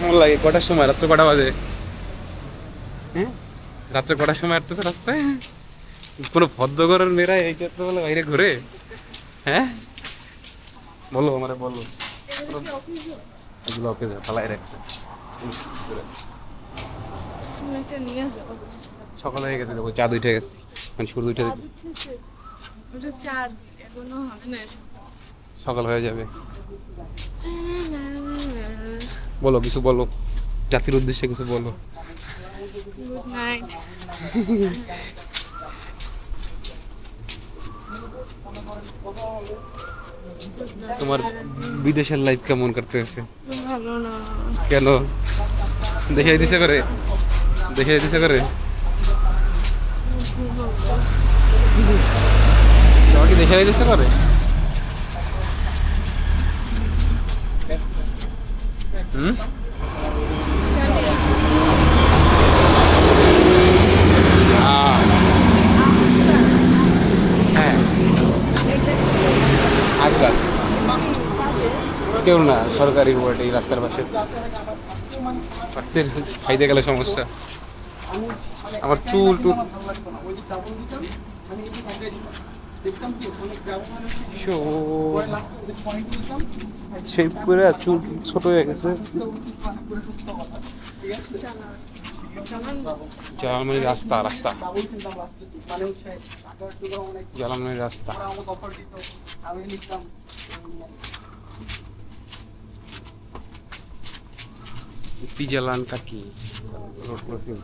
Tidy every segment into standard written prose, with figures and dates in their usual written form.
কেমন লাগে? কটার সময়? রাত্রে কটা বাজে? হ্যাঁ, রাত্রে কটার সময় হাঁটতেছো রাস্তায়? কোনো ভদ্রঘরের মেয়েরা এই ক্ষেত্রে বলে বাইরে ঘুরে? হ্যাঁ, বলো আমারে বলো। এগুলো ওকে পালাই রাখছে। সকাল হয়ে গেছে, দেখো চাঁদ উঠে গেছে, মানে সূর্য উঠে গেছে। সকাল হয়ে যাবে। বলো কিছু বলো, জাতির উদ্দেশ্যে কিছু বলো। Good night. তোমার বিদেশের লাইফ কেমন কাটতেছে? ভালো না। কেন? দেখে দিছে করে, দেখে দিছে করে। তোমার কি দেখে দিছে করে? হুম, হ্যাঁ, আখ গাছ। কেউ না, সরকারি বোর্ড এই রাস্তার পাশে। পার্সেল খাইতে গেলে সমস্যা। আমার চুল টুল শেভ করে চুল ছোট হয়ে গেছে। জালালমারি রাস্তা, রাস্তা জালালমারি রাস্তা। পিজালান কাকি রোড ক্রসিং।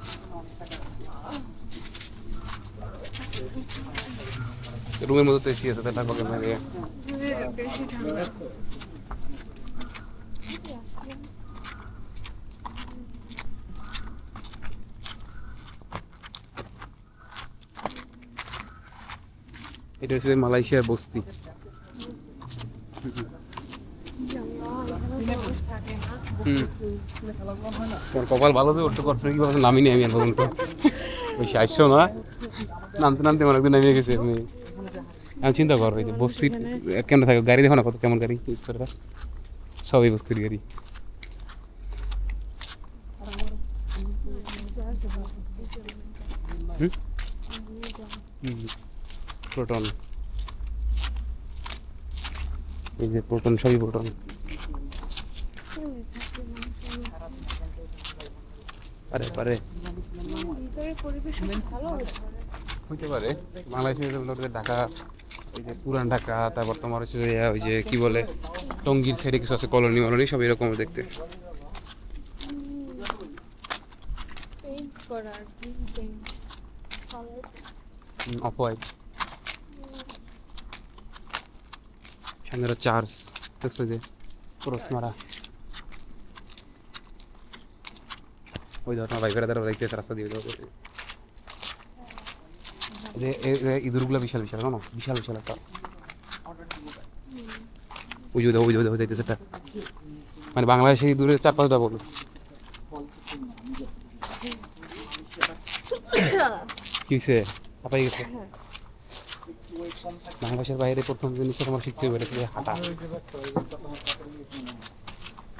রুমের মধ্যে তো এসি আছে, তাই থাকো কেন? বেশি ঠান্ডা। এটা হচ্ছে মালয়েশিয়ার বস্তি। হুম, তোমার কপাল ভালো যে ওটা করছো কি বলছো, নামিনি আমি আর পর্যন্ত। বেশি আসছো না, নামতে নামতে অনেকদিন নামিয়ে গেছে আমি। আমি চিন্তা করো এই যে বস্তির কেমন থাকে গাড়ি, দেখো না কত কেমন গাড়ি ইউজ করে, সবই বস্তির গাড়ি। হুম, প্রোটন, এই যে প্রোটন, সবই প্রোটন। পারে পারে হইতে পারে। বাংলাদেশের ঢাকা, এই যে পুরান ঢাকা, তারপর তোমার হচ্ছে ওই যে কি বলে টঙ্গীর সাইডে কিছু আছে কলোনি মলোনি, সব এরকম দেখতে। অফ হোয়াইট, সামনে চার্চ দেখছো যে ক্রস মারা। ওই ধর তোমার বাইকের দ্বারা দেখতেছে রাস্তা দিয়ে যে ইঁদুরগুলো বিশাল বিশাল, না বিশাল বিশাল একটা। ওই যে ওই যে যাইতেছে একটা, মানে বাংলাদেশে ইঁদুরের 4-5টা বলো। কি হয়েছে? হাঁপাই গেছে। বাংলাদেশের বাইরে প্রথম জিনিসটা তোমার শিখতে হবে হাঁটা।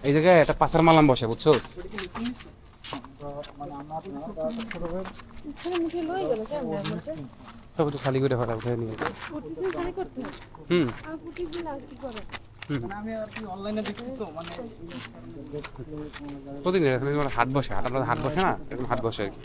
এই জায়গায় একটা পাচার মালাম বসে, বুঝছো? সব একটু খালি করে ফেলা, উঠে নিয়ে। হুম, প্রতিদিন হাট বসে, হাট বসে না, হাট বসে আর কি।